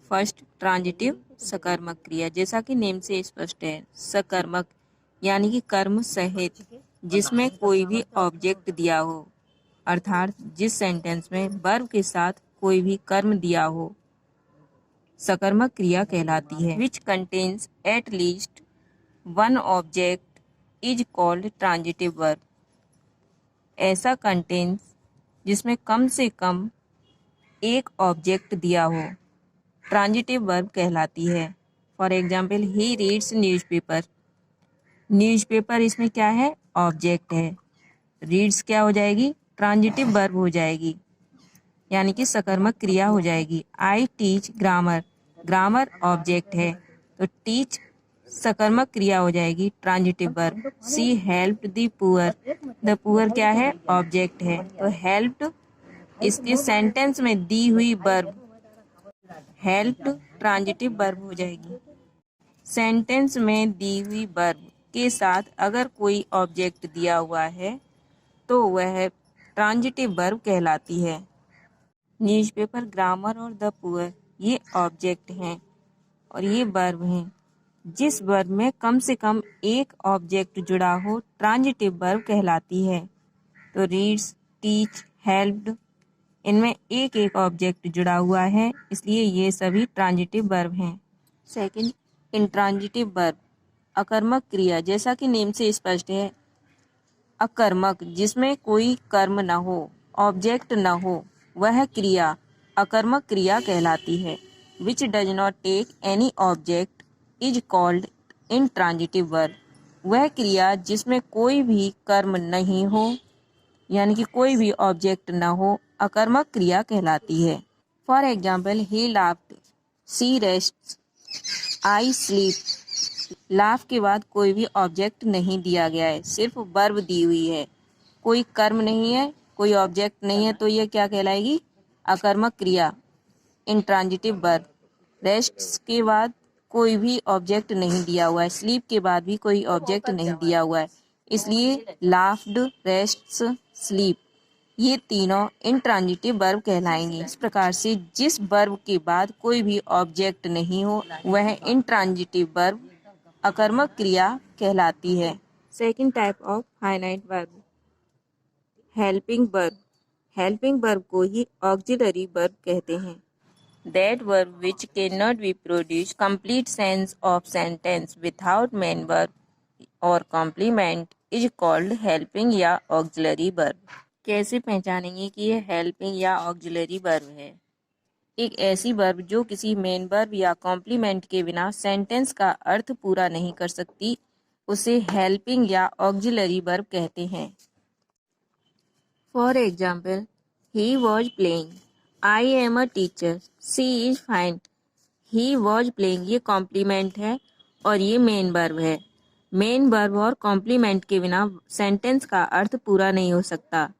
First, transitive सकर्मक क्रिया। जैसा कि नेम से स्पष्ट है, सकर्मक यानी कि कर्म सहित जिसमें कोई भी ऑब्जेक्ट दिया हो, अर्थात जिस सेंटेंस में वर्ब के साथ कोई भी कर्म दिया हो, सकर्मक क्रिया कहलाती है। Which contains at least one object is called transitive verb. ऐसा कंटेन्स जिसमें कम से कम एक ऑब्जेक्ट दिया हो, ट्रांजिटिव वर्ब कहलाती है। For example, he reads newspaper. Newspaper इसमें क्या है? ऑब्जेक्ट है। रीड्स क्या हो जाएगी? ट्रांजिटिव वर्ब हो जाएगी, यानी कि सकर्मक क्रिया हो जाएगी। I teach grammar. Grammar object है, तो टीच सकर्मक क्रिया हो जाएगी, transitive verb. She helped the poor. The poor क्या है? ऑब्जेक्ट है, तो हेल्प्ड इसके सेंटेंस में दी हुई वर्ब हेल्प्ड ट्रांजिटिव वर्ब हो जाएगी। सेंटेंस में दी हुई वर्ब के साथ अगर कोई ऑब्जेक्ट दिया हुआ है तो वह ट्रांजिटिव वर्ब कहलाती है। न्यूज़पेपर, ग्रामर और द पुअर ये ऑब्जेक्ट हैं और ये वर्ब हैं। जिस वर्ब में कम से कम एक ऑब्जेक्ट जुड़ा हो, ट्रांजिटिव वर्ब कहलाती है। तो रीड्स, टीच, हेल्प्ड, इनमें एक एक ऑब्जेक्ट जुड़ा हुआ है, इसलिए ये सभी ट्रांजिटिव वर्ब हैं। सेकंड, इंट्रांजिटिव वर्ब, अकर्मक क्रिया। जैसा कि नेम से स्पष्ट है, अकर्मक जिसमें कोई कर्म न हो, ऑब्जेक्ट न हो, वह क्रिया अकर्मक क्रिया कहलाती है। Which does not take any object is called intransitive verb. वह क्रिया जिसमें कोई भी कर्म नहीं हो, यानी कि कोई भी ऑब्जेक्ट न हो, अकर्मक क्रिया कहलाती है। For example, he laughed, she rests, I sleep. Laugh के बाद कोई भी ऑब्जेक्ट नहीं दिया गया है, सिर्फ वर्ब दी हुई है, कोई कर्म नहीं है, कोई ऑब्जेक्ट नहीं है, तो यह क्या कहलाएगी? अकर्मक क्रिया, इंट्रांजिटिव वर्ब। रेस्ट्स के बाद कोई भी ऑब्जेक्ट नहीं दिया हुआ है, स्लीप के बाद भी कोई ऑब्जेक्ट नहीं दिया हुआ है, इसलिए लाफ्ड, रेस्ट्स, स्लीप ये तीनों इंट्रांजिटिव वर्ब कहलाएंगे। इस प्रकार से जिस वर्ब के बाद कोई भी ऑब्जेक्ट नहीं हो, वह इंट्रांजिटिव वर्ब अकर्मक क्रिया कहलाती है। Second type of finite verb, helping verb. Helping verb को ही ऑक्सिलरी वर्ब कहते हैं। That verb which cannot be produced complete sense of sentence without main verb or complement is called helping या auxiliary verb। कैसे पहचानेंगे कि यह helping या auxiliary verb है? एक ऐसी वर्ब जो किसी मेन वर्ब या कॉम्प्लीमेंट के बिना सेंटेंस का अर्थ पूरा नहीं कर सकती, उसे हेल्पिंग या ऑक्सिलरी वर्ब कहते हैं। For example, he was playing, I am a teacher, she is fine. He was playing ये कॉम्प्लीमेंट है और ये मेन वर्ब है। मेन वर्ब और कॉम्प्लीमेंट के बिना सेंटेंस का अर्थ पूरा नहीं हो सकता,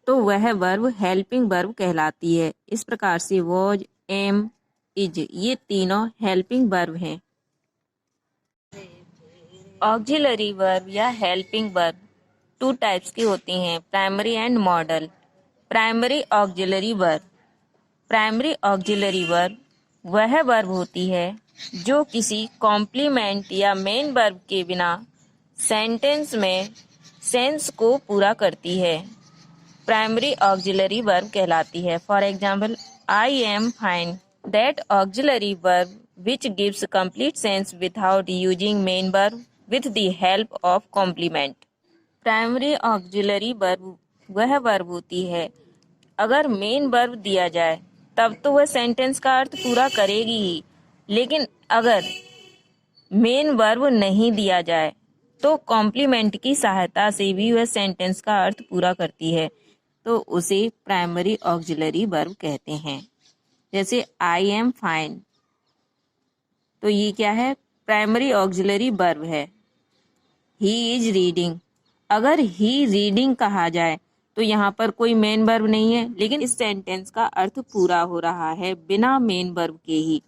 तो वह वर्ब हेल्पिंग वर्ब कहलाती है। इस प्रकार से वॉज, एम, इज ये तीनों हेल्पिंग वर्ब हैं। ऑक्सिलरी वर्ब या हेल्पिंग वर्ब टू टाइप्स की होती हैं, primary and model. Primary auxiliary verb, primary auxiliary verb वह वर्ब होती है जो किसी कॉम्प्लीमेंट या मेन वर्ब के बिना सेंटेंस में सेंस को पूरा करती है, प्राइमरी ऑक्सिलरी वर्ब कहलाती है। For example, I am fine, that auxiliary verb which gives complete sense without using main verb with the help of complement. Primary auxiliary verb वह वर्ब होती है, अगर मेन वर्ब दिया जाए तब तो वह सेंटेंस का अर्थ पूरा करेगी ही, लेकिन अगर मेन वर्ब नहीं दिया जाए तो कॉम्प्लीमेंट की सहायता से भी वह सेंटेंस का अर्थ पूरा करती है, तो उसे प्राइमरी ऑक्सिलरी वर्ब कहते हैं। जैसे आई एम फाइन, तो ये क्या है? प्राइमरी ऑक्सिलरी वर्ब है। ही इज रीडिंग, अगर ही रीडिंग कहा जाए तो यहाँ पर कोई मेन वर्ब नहीं है, लेकिन इस सेंटेंस का अर्थ पूरा हो रहा है बिना मेन वर्ब के ही।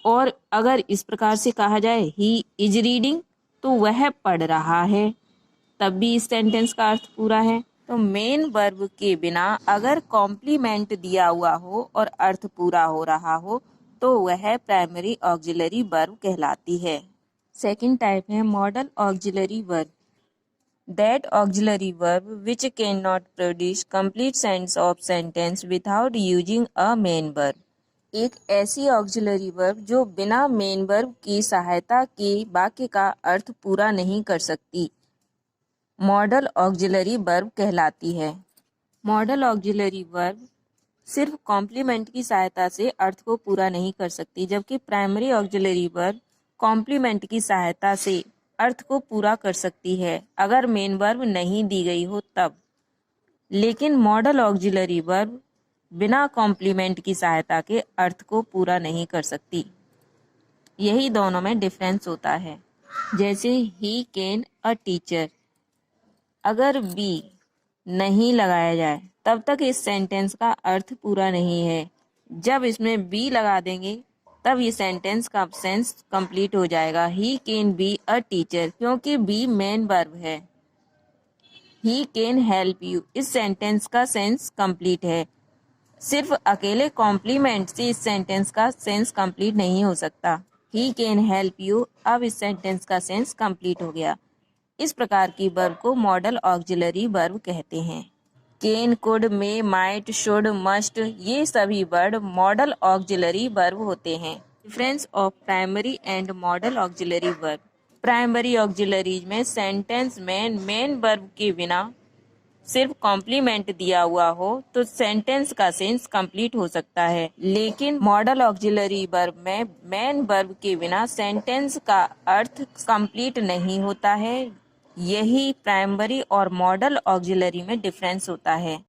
और अगर इस प्रकार से कहा जाए ही इज रीडिंग, तो वह पढ़ रहा है, तब भी इस सेंटेंस का अर्थ पूरा है। तो मेन वर्ब के बिना अगर कॉम्प्लीमेंट दिया हुआ हो और अर्थ पूरा हो रहा हो, तो वह प्राइमरी ऑक्सिलरी वर्ब कहलाती है। सेकंड टाइप है model auxiliary verb. That auxiliary verb which cannot produce complete sense of sentence without using a main verb. एक ऐसी ऑक्सिलरी वर्ब जो बिना मेन वर्ब की सहायता के वाक्य का अर्थ पूरा नहीं कर सकती, मॉडल ऑक्सिलरी वर्ब कहलाती है। मॉडल ऑक्सिलरी वर्ब सिर्फ कॉम्प्लीमेंट की सहायता से अर्थ को पूरा नहीं कर सकती, जबकि प्राइमरी ऑक्सिलरी वर्ब कॉम्प्लीमेंट की सहायता से अर्थ को पूरा कर सकती है अगर मेन वर्ब नहीं दी गई हो तब। लेकिन मॉडल ऑक्सिलरी वर्ब बिना कॉम्प्लीमेंट की सहायता के अर्थ को पूरा नहीं कर सकती। यही दोनों में डिफरेंस होता है। जैसे ही कैन अ टीचर, अगर बी नहीं लगाया जाए तब तक इस सेंटेंस का अर्थ पूरा नहीं है। जब इसमें बी लगा देंगे तब ये सेंटेंस का सेंस कंप्लीट हो जाएगा। He can be a teacher, क्योंकि बी मेन वर्ब है। ही कैन हेल्प यू, इस सेंटेंस का सेंस कंप्लीट है। सिर्फ अकेले कॉम्प्लीमेंट से इस सेंटेंस का सेंस कंप्लीट नहीं हो सकता। ही कैन हेल्प यू, अब इस सेंटेंस का सेंस कंप्लीट हो गया। इस प्रकार की वर्ब को मॉडल ऑक्सिलरी वर्ब कहते हैं। Can, could, may, might, should, must, ये सभी वर्ड मॉडल ऑक्सिलरी वर्ब होते हैं। Difference of primary and model auxiliary verb. Primary auxiliaries में सेंटेंस में मेन वर्ब के बिना सिर्फ कॉम्प्लीमेंट दिया हुआ हो तो सेंटेंस का सेंस कंप्लीट हो सकता है, लेकिन मॉडल ऑक्सिलरी वर्ब में मेन वर्ब के बिना सेंटेंस का अर्थ कंप्लीट नहीं होता है। यही प्राइमरी और मॉडल ऑक्सिलरी में डिफरेंस होता है।